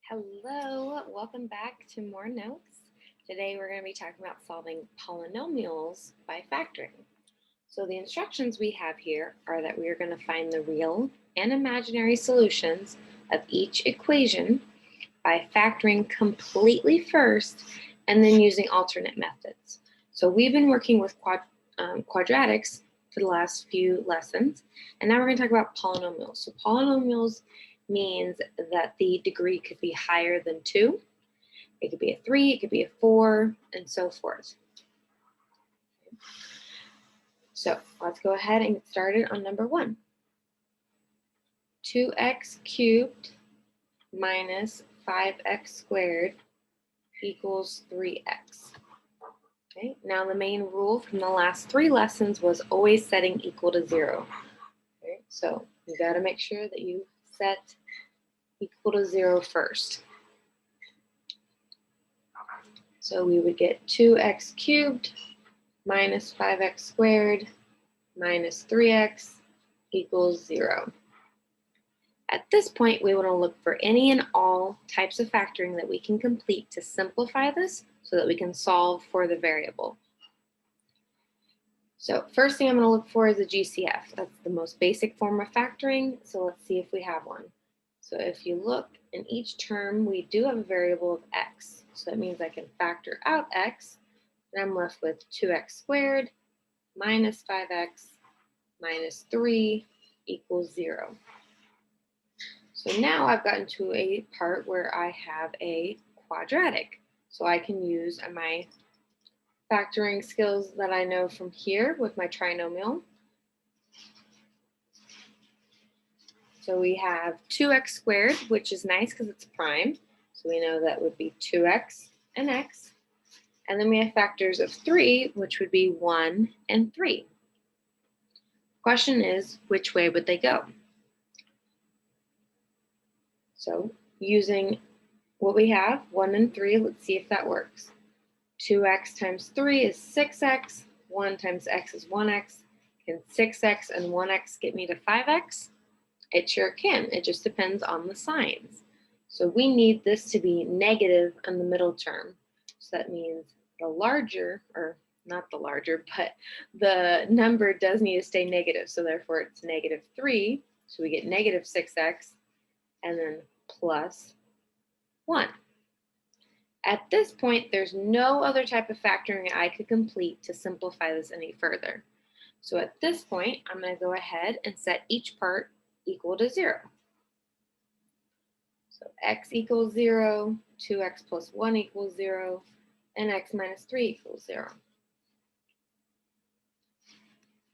Hello, welcome back to more notes. Today we're going to be talking about solving polynomials by factoring. So the instructions we have here are that we are going to find the real and imaginary solutions of each equation by factoring completely first and then using alternate methods. So we've been working with quadratics for the last few lessons, and now we're going to talk about polynomials. So polynomials means that the degree could be higher than 2. It could be a 3, it could be a 4, and so forth. So let's go ahead and get started on number 1. 2x cubed minus 5x squared equals 3x. Okay, now the main rule from the last 3 lessons was always setting equal to 0. Okay, so you got to make sure that you set equal to 0 first. So we would get 2x cubed minus 5x squared minus 3x equals 0. At this point, we want to look for any and all types of factoring that we can complete to simplify this so that we can solve for the variable. So first thing I'm going to look for is a GCF. That's the most basic form of factoring, so let's see if we have one. So if you look in each term, we do have a variable of x. So that means I can factor out x, and I'm left with 2x squared minus 5x minus 3 equals 0. So now I've gotten to a part where I have a quadratic. So I can use my factoring skills that I know from here with my trinomial. So we have 2x squared, which is nice because it's prime. So we know that would be 2x and x. And then we have factors of 3, which would be 1 and 3. Question is, which way would they go? So using what we have, 1 and 3, let's see if that works. 2x times 3 is 6x. 1 times x is 1x. Can 6x and 1x get me to 5x? It sure can. It just depends on the signs. So we need this to be negative in the middle term. So that means the larger, or not the larger, but the number does need to stay negative. So therefore it's negative 3. So we get negative 6x and then plus 1. At this point, there's no other type of factoring I could complete to simplify this any further. So at this point, I'm going to go ahead and set each part equal to 0. So x equals 0, 2x plus 1 equals 0, and x minus 3 equals 0.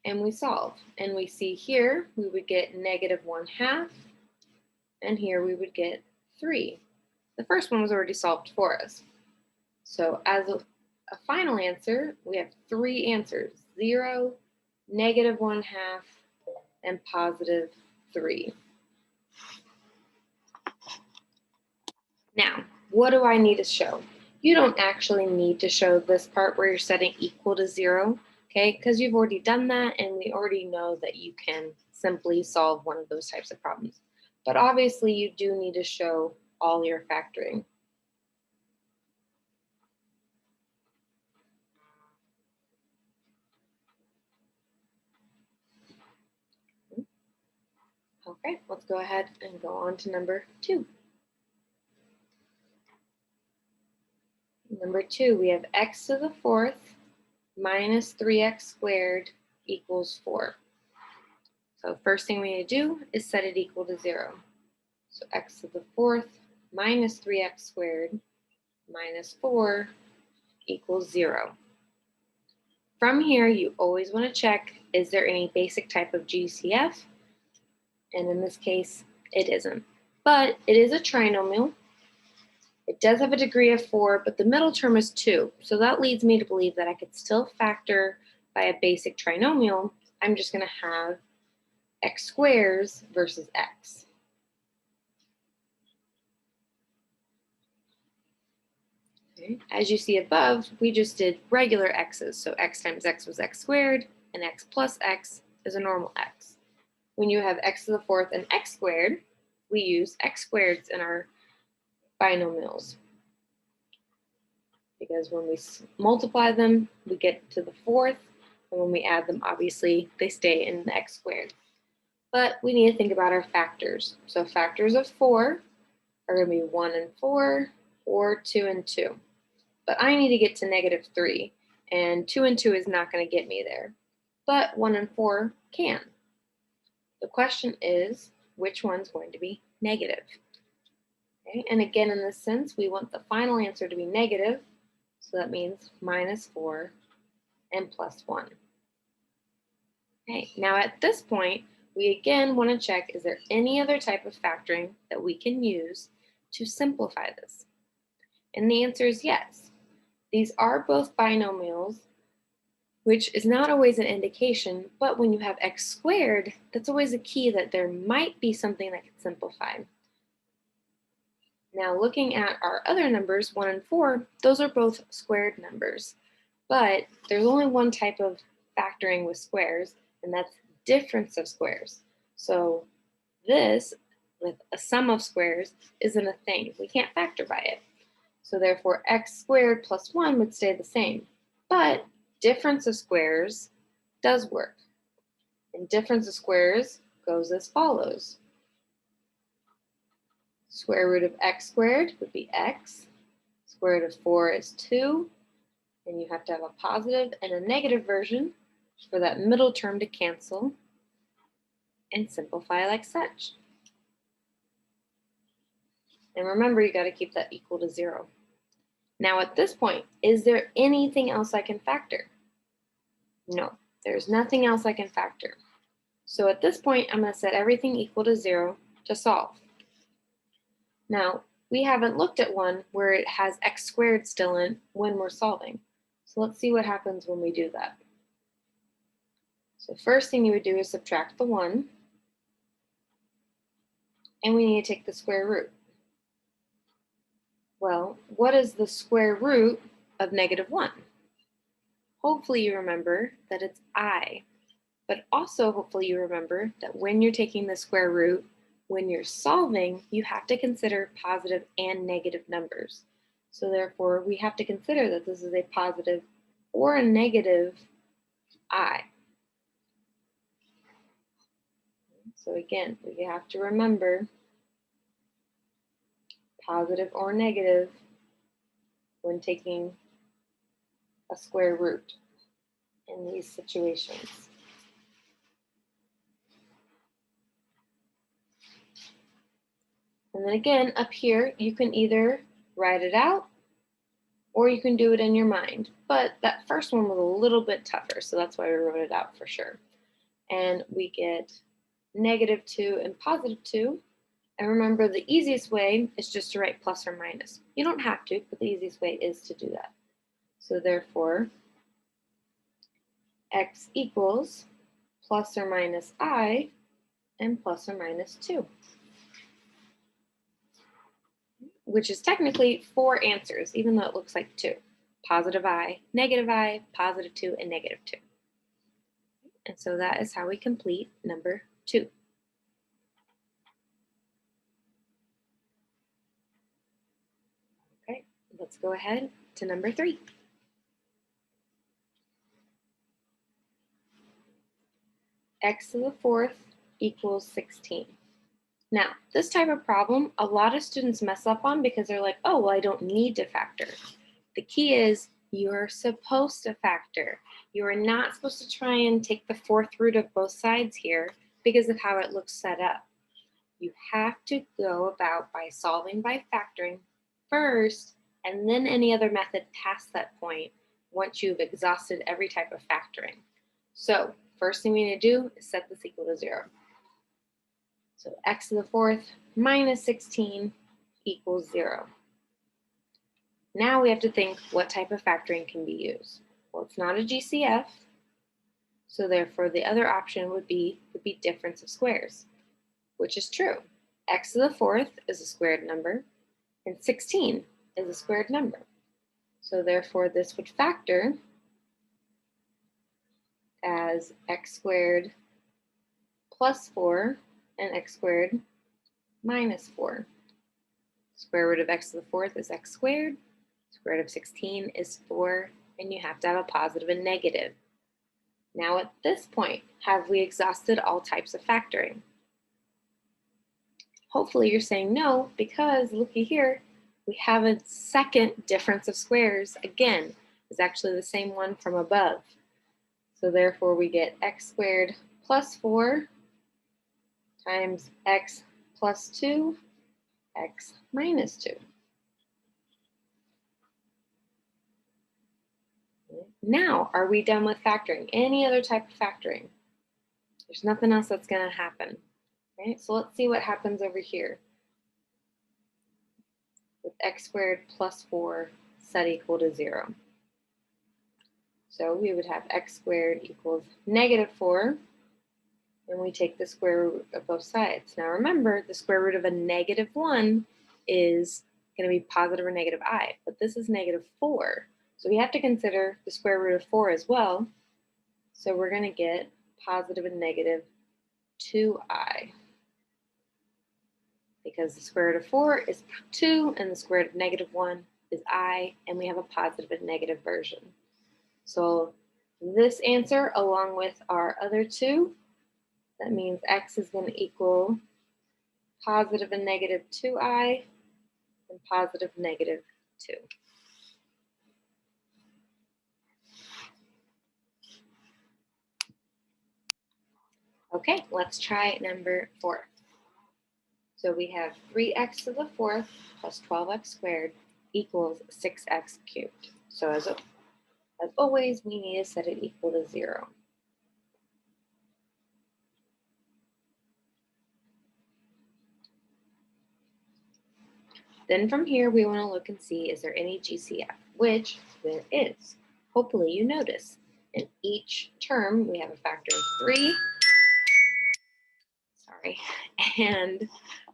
And we solve. And we see here we would get negative 1/2, and here we would get 3. The first one was already solved for us. So as a final answer, we have 3 answers: 0, negative 1/2, and positive 3. Now, what do I need to show? You don't actually need to show this part where you're setting equal to 0, okay? Because you've already done that, and we already know that you can simply solve one of those types of problems. But obviously, you do need to show all your factoring. Okay, let's go ahead and go on to number 2. Number 2, we have x to the 4th minus 3x squared equals 4. So first thing we need to do is set it equal to 0. So x to the 4th minus 3x squared minus 4 equals 0. From here, you always want to check, is there any basic type of GCF? And in this case, it isn't. But it is a trinomial. It does have a degree of 4, but the middle term is 2. So that leads me to believe that I could still factor by a basic trinomial. I'm just going to have x squares versus x. Okay. As you see above, we just did regular x's. So x times x was x squared, and x plus x is a normal x. When you have x to the 4th and x squared, we use x squareds in our binomials. Because when we multiply them, we get to the fourth, and when we add them, obviously, they stay in the x squared. But we need to think about our factors. So factors of 4 are going to be 1 and 4, or 2 and 2. But I need to get to -3, and 2 and 2 is not going to get me there. But 1 and 4 can. The question is, which one's going to be negative? Okay, and again, in this sense, we want the final answer to be negative, so that means -4 and +1. Okay, now at this point, we again want to check, is there any other type of factoring that we can use to simplify this? And the answer is yes. These are both binomials, which is not always an indication, but when you have x squared, that's always a key that there might be something that can simplify. Now looking at our other numbers, 1 and 4, those are both squared numbers, but there's only one type of factoring with squares, and that's difference of squares. So this, with a sum of squares, isn't a thing. We can't factor by it. So therefore, x squared plus 1 would stay the same. But difference of squares does work. And difference of squares goes as follows. Square root of x squared would be x. Square root of 4 is 2. And you have to have a positive and a negative version for that middle term to cancel and simplify like such. And remember, you got to keep that equal to 0. Now at this point, is there anything else I can factor? No, there's nothing else I can factor. So at this point, I'm going to set everything equal to 0 to solve. Now, we haven't looked at one where it has x squared still in when we're solving. So let's see what happens when we do that. So first thing you would do is subtract the 1. And we need to take the square root. Well, what is the square root of -1? Hopefully you remember that it's I. But also hopefully you remember that when you're taking the square root, when you're solving, you have to consider positive and negative numbers. So therefore, we have to consider that this is a positive or a negative I. So again, we have to remember positive or negative when taking a square root in these situations. And then again, up here, you can either write it out or you can do it in your mind. But that first one was a little bit tougher, so that's why we wrote it out for sure. And we get -2 and +2. And remember, the easiest way is just to write plus or minus. You don't have to, but the easiest way is to do that. So therefore, x equals plus or minus I and plus or minus 2. Which is technically 4 answers, even though it looks like 2. Positive I, positive 2, and -2. And so that is how we complete number 2. Okay, let's go ahead to number 3. X to the 4th equals 16. Now, this type of problem, a lot of students mess up on because they're like, oh, well, I don't need to factor. The key is you're supposed to factor. You are not supposed to try and take the 4th root of both sides here because of how it looks set up. You have to go about by solving by factoring first, and then any other method past that point once you've exhausted every type of factoring. So first thing we need to do is set this equal to 0. So x to the 4th minus 16 equals 0. Now we have to think what type of factoring can be used. Well, it's not a GCF, so therefore the other option would be difference of squares, which is true. X to the 4th is a squared number, and 16 is a squared number. So therefore this would factor as x squared plus 4 and x squared minus 4. Square root of x to the fourth is x squared. Square root of 16 is 4, and you have to have a positive and negative. Now at this point, have we exhausted all types of factoring? Hopefully you're saying no, because looky here, we have a second difference of squares. Again, it's actually the same one from above. So therefore we get x squared plus 4 times x plus 2, x minus 2. Now, are we done with factoring? Any other type of factoring? There's nothing else that's going to happen. Right? So let's see what happens over here with x squared plus 4 set equal to 0. So we would have x squared equals negative 4, and we take the square root of both sides. Now remember, the square root of a negative 1 is going to be positive or negative I, but this is negative 4. So we have to consider the square root of 4 as well. So we're going to get positive and negative 2i. Because the square root of 4 is 2 and the square root of negative 1 is I, and we have a positive and negative version. So this answer, along with our other two, that means x is going to equal positive and negative 2i and positive negative 2. Okay, let's try number 4. So we have 3x to the fourth plus 12x squared equals 6x cubed. So as always, we need to set it equal to 0. Then from here, we want to look and see, is there any GCF? Which there is. Hopefully you notice. In each term, we have a factor of 3. Sorry. And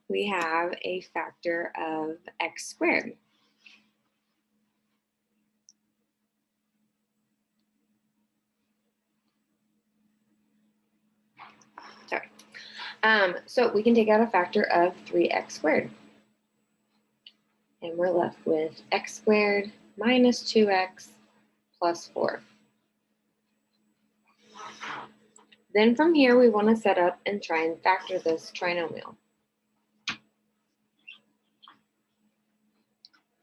we have a factor of x squared. Sorry. So we can take out a factor of 3x squared. And we're left with x squared minus 2x plus 4. Then from here, we want to set up and try and factor this trinomial.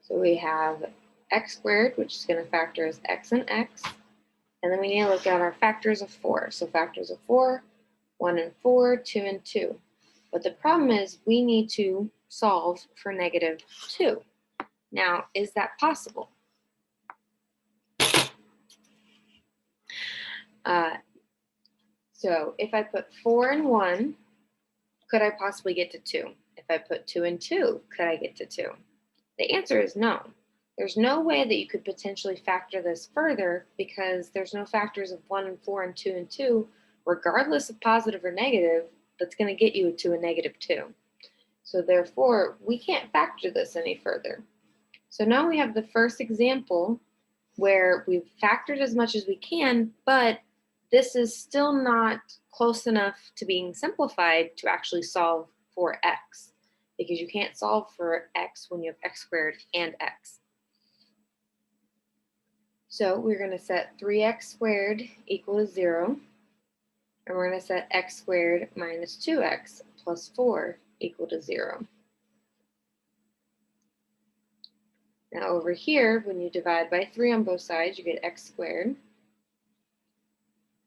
So we have x squared, which is going to factor as x and x. And then we need to look at our factors of 4. So factors of 4, 1 and 4, 2 and 2. But the problem is we need to solve for negative 2. Now, is that possible? So if I put 4 and 1, could I possibly get to 2? If I put 2 and 2, could I get to 2? The answer is no. There's no way that you could potentially factor this further because there's no factors of 1 and 4 and 2 and 2, regardless of positive or negative, that's going to get you to a negative 2. So therefore, we can't factor this any further. So now we have the first example where we've factored as much as we can, but this is still not close enough to being simplified to actually solve for x, because you can't solve for x when you have x squared and x. So we're going to set 3x squared equal to 0, and we're going to set x squared minus 2x plus 4 equal to 0. Now over here, when you divide by 3 on both sides, you get x squared.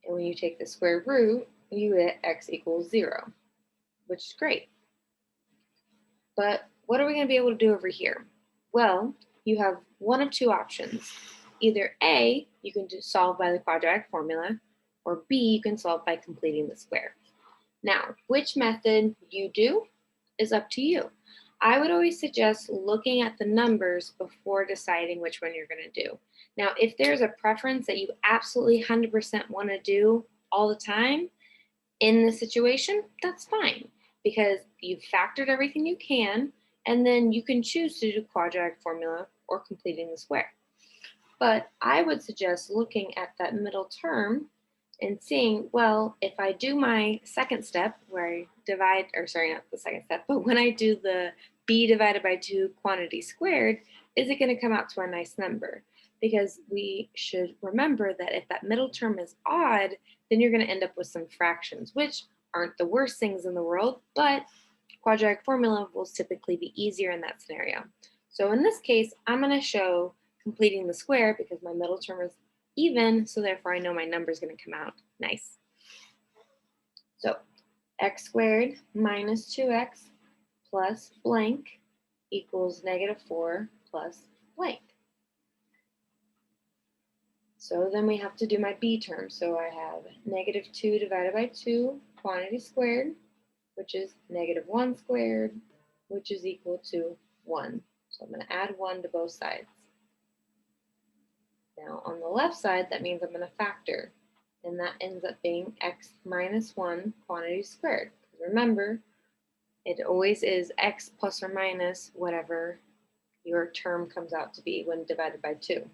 And when you take the square root, you get x equals 0, which is great. But what are we going to be able to do over here? Well, you have one of two options. Either A, you can solve by the quadratic formula, or B, you can solve by completing the square. Now, which method you do is up to you. I would always suggest looking at the numbers before deciding which one you're going to do. Now, if there's a preference that you absolutely 100% want to do all the time in this situation, that's fine, because you've factored everything you can, and then you can choose to do quadratic formula or completing the square. But I would suggest looking at that middle term and seeing, well, if I do my second step where I divide, or sorry, not the second step, but when I do the b divided by 2 quantity squared, is it going to come out to a nice number? Because we should remember that if that middle term is odd, then you're going to end up with some fractions, which aren't the worst things in the world, but quadratic formula will typically be easier in that scenario. So in this case, I'm going to show completing the square because my middle term is even, so therefore I know my number is going to come out nice. So x squared minus 2x plus blank equals -4 plus blank. So then we have to do my b term. So I have -2 divided by 2 quantity squared, which is -1 squared, which is equal to 1. So I'm going to add 1 to both sides. Now on the left side, that means I'm going to factor, and that ends up being x minus 1 quantity squared. Remember, it always is x plus or minus whatever your term comes out to be when divided by 2.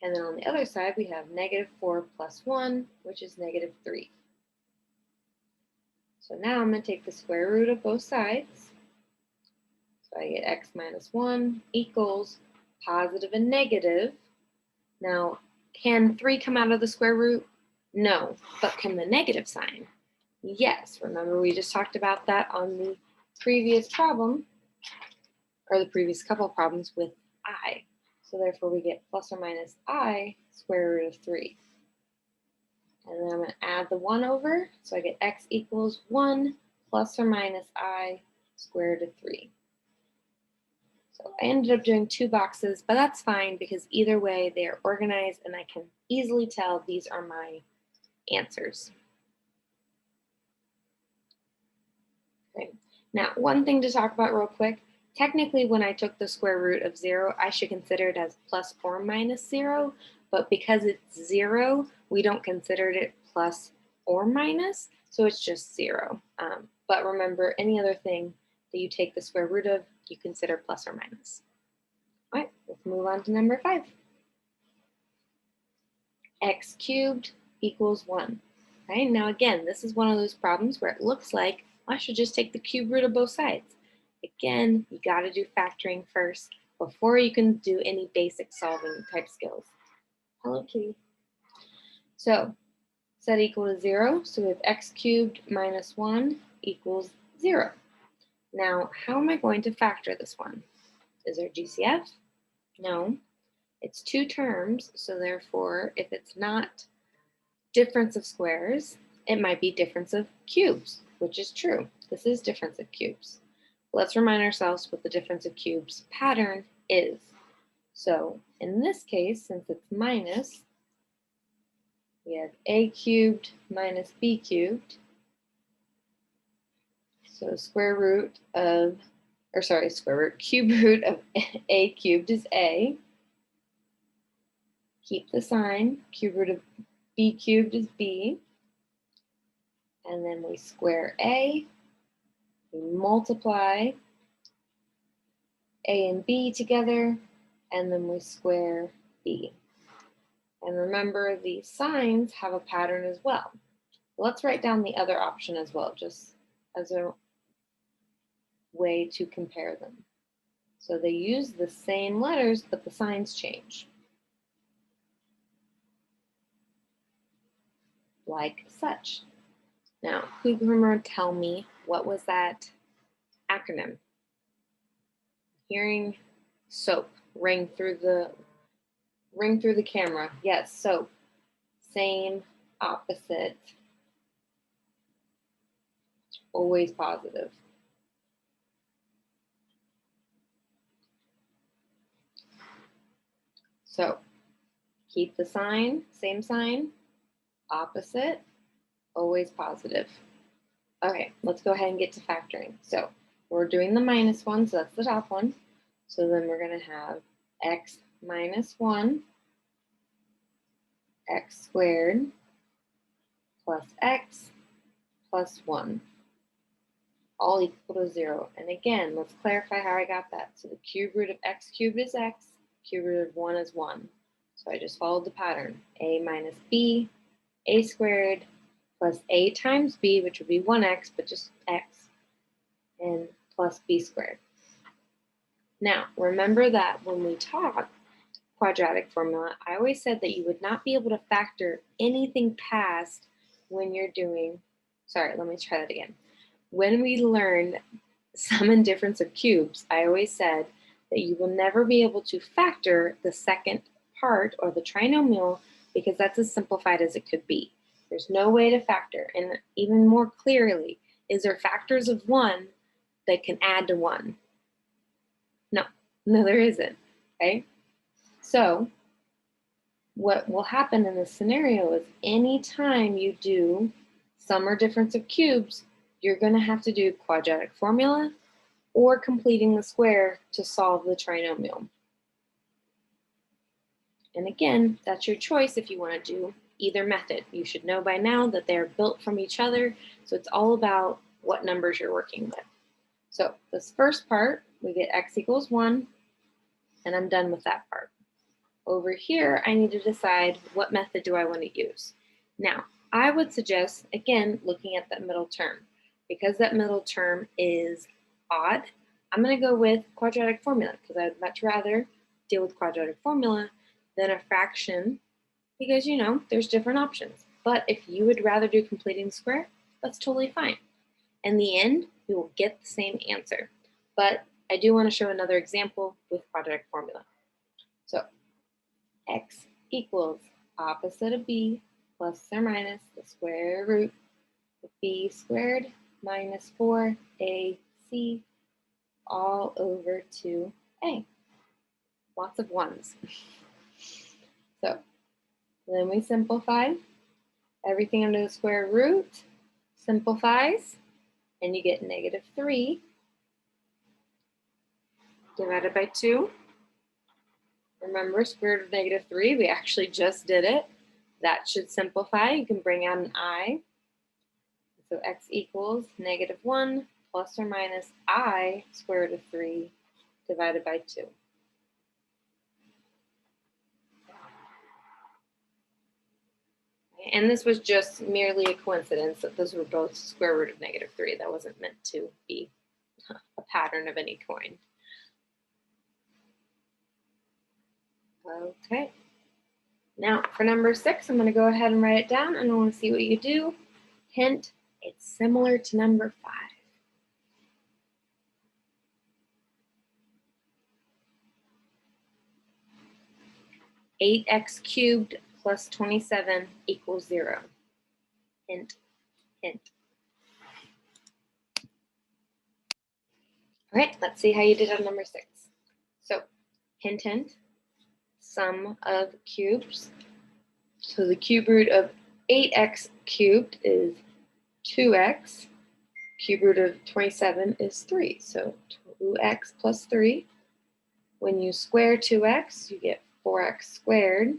And then on the other side, we have -4 plus 1, which is -3. So now I'm going to take the square root of both sides. So I get x minus 1 equals positive and negative. Now, can 3 come out of the square root? No. But can the negative sign? Yes. Remember, we just talked about that on the previous problem, or the previous couple of problems with I. So therefore, we get plus or minus I square root of 3. And then I'm going to add the 1 over. So I get x equals 1 plus or minus I square root of 3. So I ended up doing 2 boxes, but that's fine because either way they are organized and I can easily tell these are my answers. Okay. Now, one thing to talk about real quick. Technically, when I took the square root of 0, I should consider it as plus or minus 0, but because it's 0, we don't consider it plus or minus, so it's just 0. But remember, any other thing that you take the square root of, you consider plus or minus. All right, let's move on to number 5. X cubed equals 1. Okay, now again, this is one of those problems where it looks like I should just take the cube root of both sides. Again, you got to do factoring first before you can do any basic solving type skills. Hello, kitty. So, set equal to 0. So we have x cubed minus 1 equals 0. Now, how am I going to factor this one? Is there GCF? No. It's 2 terms, so therefore, if it's not difference of squares, it might be difference of cubes, which is true. This is difference of cubes. Let's remind ourselves what the difference of cubes pattern is. So in this case, since it's minus, we have a cubed minus b cubed. So cube root of a cubed is a. Keep the sign. Cube root of b cubed is b. And then we square a. We multiply a and b together, and then we square b. And remember, the signs have a pattern as well. Let's write down the other option as well, just as a way to compare them. So they use the same letters, but the signs change. Like such. Now, who can remember, tell me, what was that acronym? Hearing SOAP ring through the camera. Yes, SOAP. Same, opposite, always positive. So keep the sign, same sign, opposite, always positive. Okay, let's go ahead and get to factoring. So we're doing the minus one, so that's the top one. So then we're going to have x minus 1, x squared plus x plus 1, all equal to 0. And again, let's clarify how I got that. So the cube root of x cubed is x, cube root of 1 is 1. So I just followed the pattern. A minus b, a squared plus a times b, which would be 1x, but just x, and plus b squared. Now, remember that when we talk quadratic formula, I always said that you would not be able to factor anything past when you're doing, sorry, let me try that again. When we learned sum and difference of cubes, I always said that you will never be able to factor the second part or the trinomial because that's as simplified as it could be. There's no way to factor. And even more clearly, is there factors of 1 that can add to 1? No, there isn't, okay? So what will happen in this scenario is anytime you do sum or difference of cubes, you're going to have to do quadratic formula or completing the square to solve the trinomial. And again, that's your choice if you want to do either method. You should know by now that they're built from each other, so it's all about what numbers you're working with. So this first part, we get x equals 1, and I'm done with that part. Over here, I need to decide what method do I want to use. Now, I would suggest, again, looking at that middle term. Because that middle term is odd, I'm going to go with quadratic formula because I'd much rather deal with quadratic formula than a fraction because, you know, there's different options. But if you would rather do completing the square, that's totally fine. In the end, you will get the same answer. But I do want to show another example with quadratic formula. So x equals opposite of b plus or minus the square root of b squared minus 4ac all over 2a. Lots of ones. So then we simplify. Everything under the square root simplifies, and you get negative 3 divided by 2. Remember, square root of negative 3, we actually just did it. That should simplify. You can bring out an I. So x equals negative 1 plus or minus I square root of 3 divided by 2. And this was just merely a coincidence that those were both square root of negative 3. That wasn't meant to be a pattern of any kind. Okay. Now for number 6, I'm going to go ahead and write it down, and I want to see what you do. Hint, it's similar to number 5. Eight x cubed plus 27 equals 0. Hint, hint. All right, let's see how you did on number 6. So, hint, hint, sum of cubes. So the cube root of 8x cubed is 2x. Cube root of 27 is 3. So 2x plus 3. When you square 2x, you get 4x squared.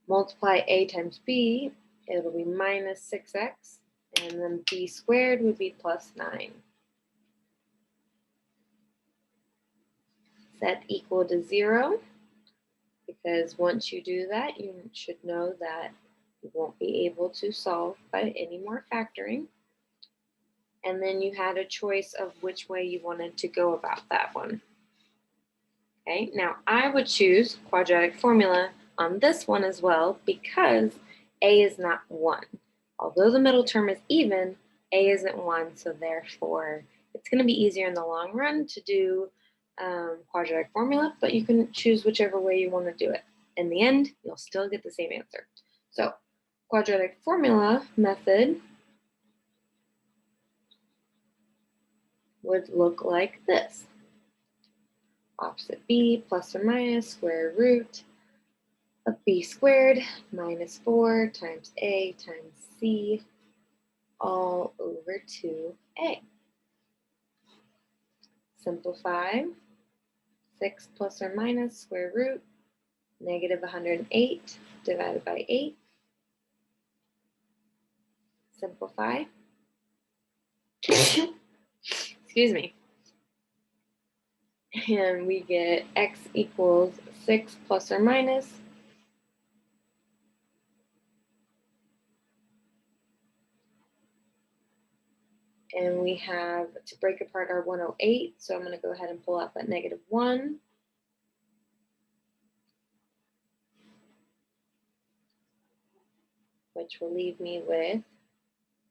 Multiply a times b, it'll be minus 6x. And then b squared would be plus 9. Set equal to 0, because once you do that, you should know that you won't be able to solve by any more factoring. And then you had a choice of which way you wanted to go about that one. Okay, now I would choose quadratic formula on this one as well because a is not 1. Although the middle term is even, a isn't 1, so therefore it's going to be easier in the long run to do quadratic formula, but you can choose whichever way you want to do it. In the end, you'll still get the same answer. So quadratic formula method would look like this. Opposite b plus or minus square root of b squared minus 4 times a times c all over 2a. Simplify. 6 plus or minus square root negative 108 divided by 8. Simplify. Excuse me. And we get x equals 6 plus or minus And we have to break apart our 108. So I'm going to go ahead and pull out that -1. Which will leave me with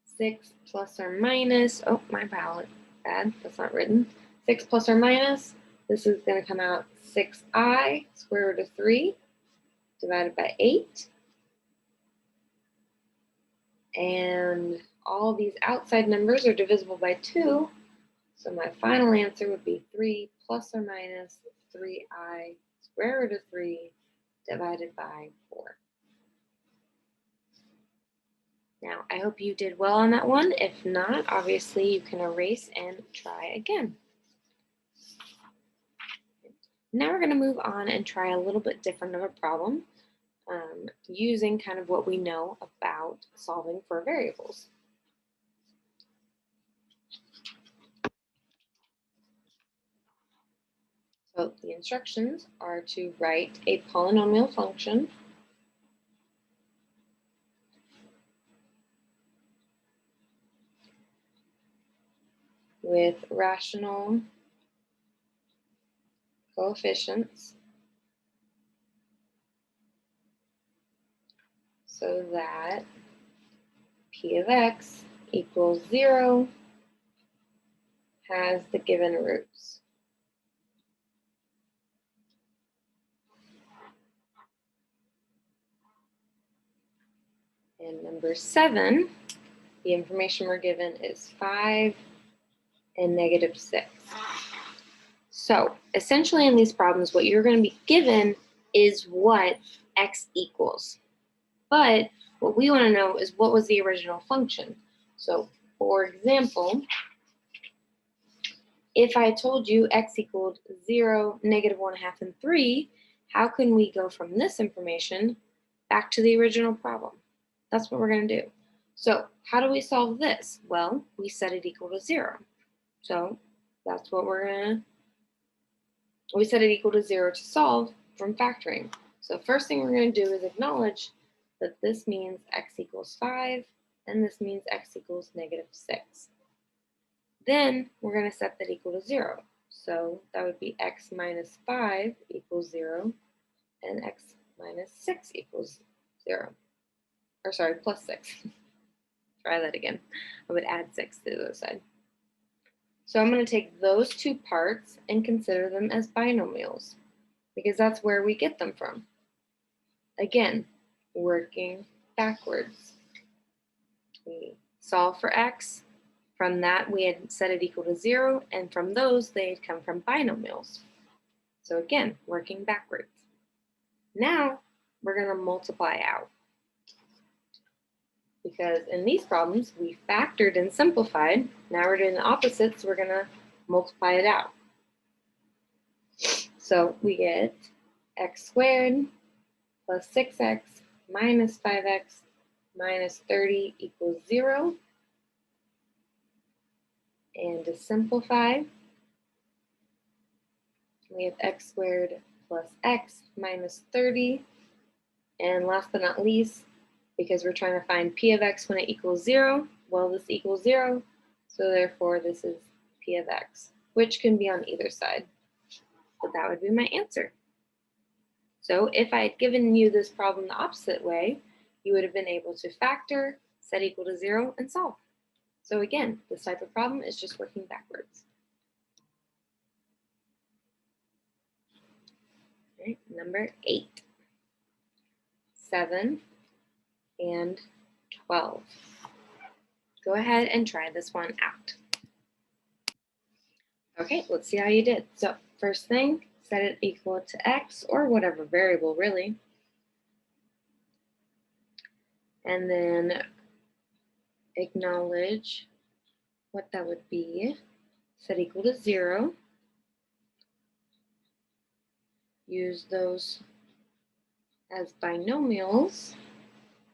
6 plus or minus, oh, my bad, that's not written. 6 plus or minus, this is going to come out 6i square root of 3 divided by 8. And all these outside numbers are divisible by 2. So my final answer would be 3 plus or minus 3i square root of 3 divided by 4. Now, I hope you did well on that one. If not, obviously you can erase and try again. Now we're going to move on and try a little bit different of a problem using kind of what we know about solving for variables. So the instructions are to write a polynomial function with rational coefficients so that p of x equals 0 has the given roots. And number 7, the information we're given is 5 and -6. So essentially in these problems, what you're going to be given is what x equals. But what we want to know is what was the original function. So for example, if I told you x equaled 0, -1/2, and 3, how can we go from this information back to the original problem? That's what we're going to do. So how do we solve this? Well, we set it equal to 0. So that's what we set it equal to 0 to solve from factoring. So first thing we're going to do is acknowledge that this means x equals 5, and this means x equals -6. Then we're going to set that equal to 0. So that would be x minus 5 equals 0, and x minus 6 equals 0. Or sorry, plus 6. Try that again. I would add 6 to the other side. So I'm going to take those two parts and consider them as binomials, because that's where we get them from. Again, working backwards. We solve for x. From that, we had set it equal to 0, and from those, they had come from binomials. So again, working backwards. Now, we're going to multiply out. Because in these problems, we factored and simplified. Now we're doing the opposite, so we're going to multiply it out. So we get x squared plus 6x minus 5x minus 30 equals 0. And to simplify, we have x squared plus x minus 30. And last but not least, because we're trying to find p of x when it equals 0, well, this equals 0, so therefore this is p of x, which can be on either side. But that would be my answer. So if I had given you this problem the opposite way, you would have been able to factor, set equal to 0, and solve. So again, this type of problem is just working backwards. All right, number 8, 7, and 12. Go ahead and try this one out. Okay, let's see how you did. So first thing, set it equal to x or whatever variable really. And then acknowledge what that would be. Set equal to 0. Use those as binomials.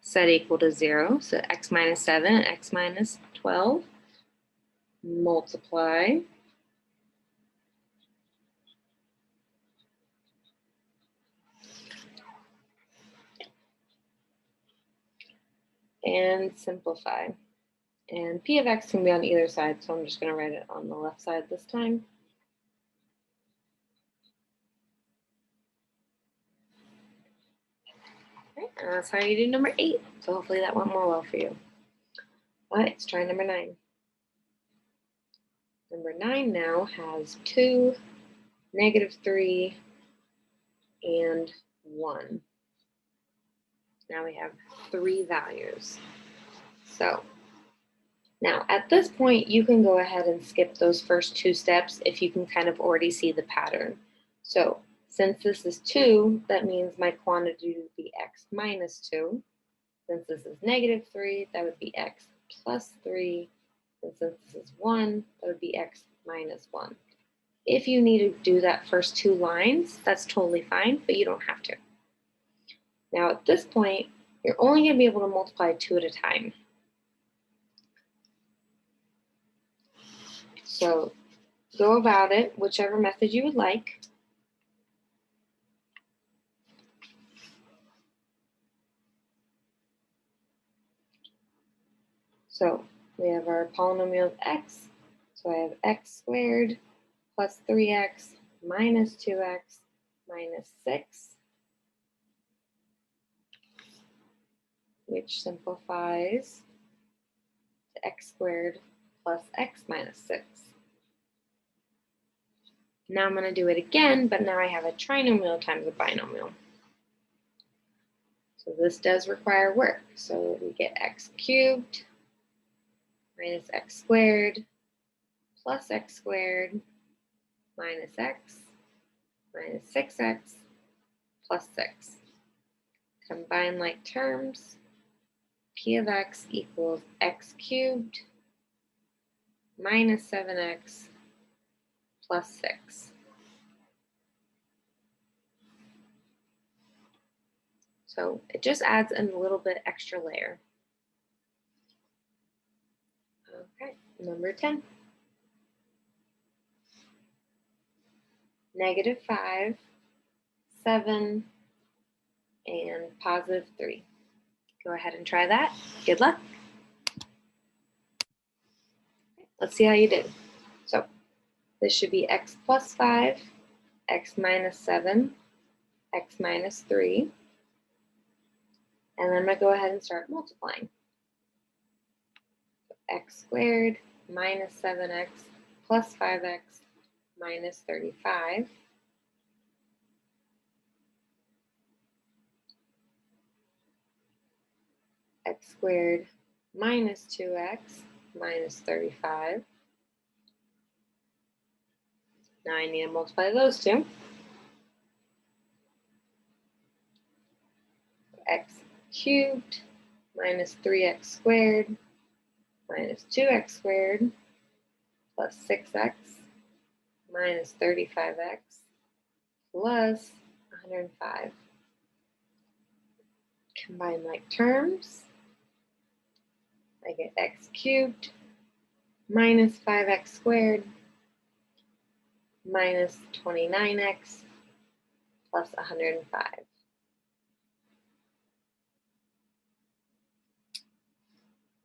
Set equal to 0. So x minus 7 and x minus 12. Multiply. And simplify. And p of x can be on either side, so I'm just going to write it on the left side this time. Okay, and that's how you do number 8. So hopefully that went more well for you. All right, let's try number 9. Number 9 now has 2, -3, and 1. Now we have 3 values. So now at this point, you can go ahead and skip those first 2 steps if you can kind of already see the pattern. So since this is 2, that means my quantity would be x minus 2. Since this is -3, that would be x plus 3. And since this is 1, that would be x minus 1. If you need to do that first 2 lines, that's totally fine, but you don't have to. Now at this point, you're only going to be able to multiply 2 at a time. So go about it whichever method you would like. So we have our polynomial of x. So I have x squared plus 3x minus 2x minus 6, which simplifies to x squared plus x minus 6. Now I'm going to do it again, but now I have a trinomial times a binomial. So this does require work. So we get x cubed minus x squared plus x squared minus x minus 6x plus 6. Combine like terms. P of x equals x cubed minus 7x plus 6. So it just adds a little bit extra layer. Okay, number 10. -5, 7, and +3. Go ahead and try that. Good luck. Let's see how you did. So this should be x plus 5, x minus 7, x minus 3. And then I'm going to go ahead and start multiplying. So x squared minus 7x plus 5x minus 35. X squared minus 2x minus 35. Now I need to multiply those two. X cubed minus 3x squared minus 2x squared plus 6x minus 35x plus 105. Combine like terms. I get x cubed minus 5x squared minus 29x plus 105.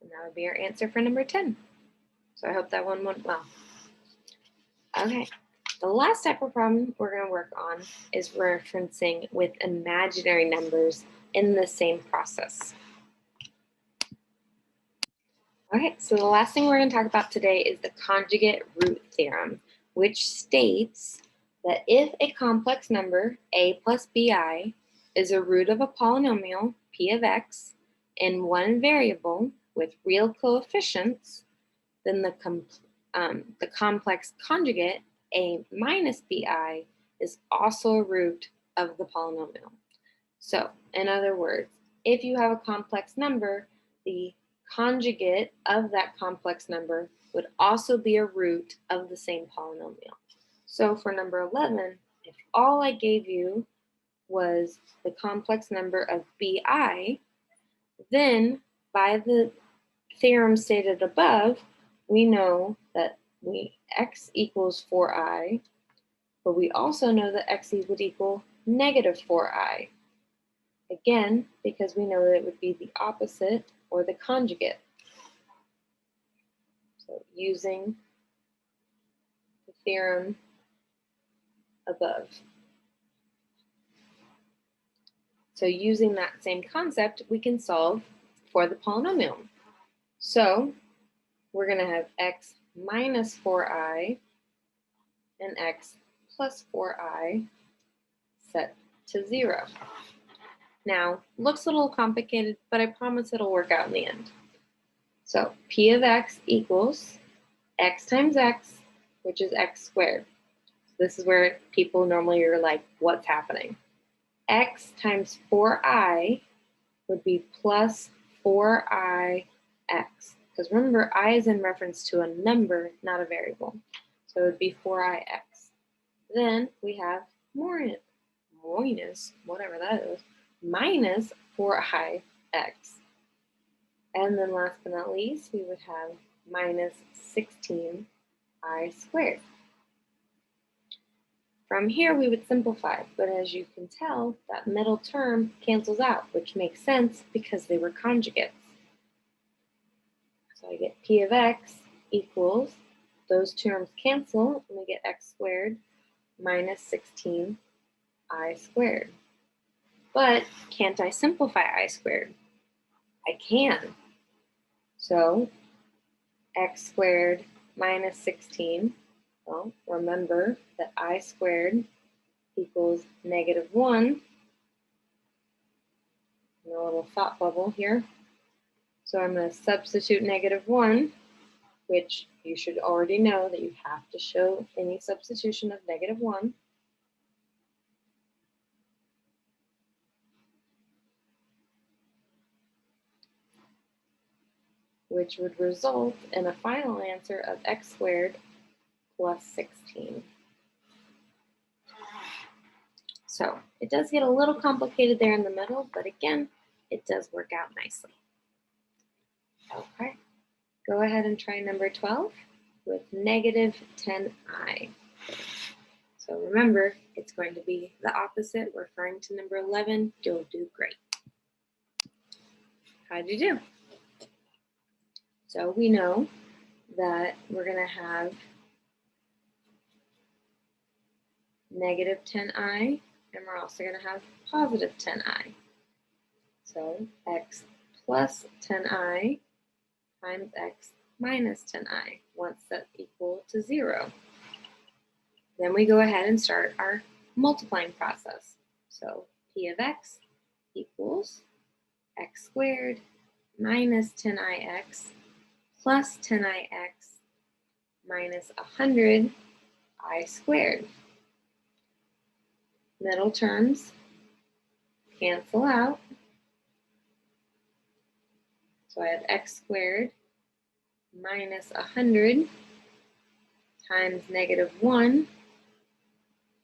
And that would be our answer for number 10. So I hope that one went well. Okay, the last type of problem we're going to work on is referencing with imaginary numbers in the same process. Okay, so the last thing we're going to talk about today is the conjugate root theorem, which states that if a complex number, a plus bi, is a root of a polynomial, p of x, in one variable with real coefficients, then the complex conjugate, a minus bi, is also a root of the polynomial. So, in other words, if you have a complex number, the conjugate of that complex number would also be a root of the same polynomial. So for number 11, if all I gave you was the complex number of bi, then by the theorem stated above, we know that x equals 4i, but we also know that x would equal -4i. Again, because we know that it would be the opposite or the conjugate. So using the theorem above. So using that same concept, we can solve for the polynomial. So we're going to have x minus 4i and x plus 4i set to 0. Now, looks a little complicated, but I promise it'll work out in the end. So p of x equals x times x, which is x squared. So this is where people normally are like, what's happening? X times 4i would be plus 4ix. Because remember, I is in reference to a number, not a variable. So it would be 4ix. Then we have minus, whatever that is, minus 4ix. And then last but not least, we would have minus 16i squared. From here, we would simplify, but as you can tell, that middle term cancels out, which makes sense because they were conjugates. So I get p of x equals, those terms cancel, and we get x squared minus 16i squared. But can't I simplify I squared? I can. So x squared minus 16, well, remember that I squared equals negative 1. A little thought bubble here. So I'm going to substitute negative 1, which you should already know that you have to show any substitution of negative 1. Which would result in a final answer of x squared plus 16. So it does get a little complicated there in the middle, but again, it does work out nicely. Okay, go ahead and try number 12 with negative 10i. So remember, it's going to be the opposite, referring to number 11. You'll do great. How'd you do? So we know that we're going to have negative 10i, and we're also going to have positive 10i. So x plus 10i times x minus 10i, once that's equal to 0. Then we go ahead and start our multiplying process. So p of x equals x squared minus 10ix plus 10ix minus 100i squared. Middle terms cancel out. So I have x squared minus 100 times negative 1,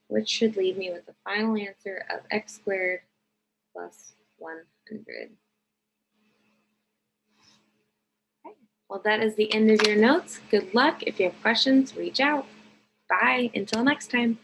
which should leave me with the final answer of x squared plus 100. Okay. Well, that is the end of your notes. Good luck. If you have questions, reach out. Bye. Until next time.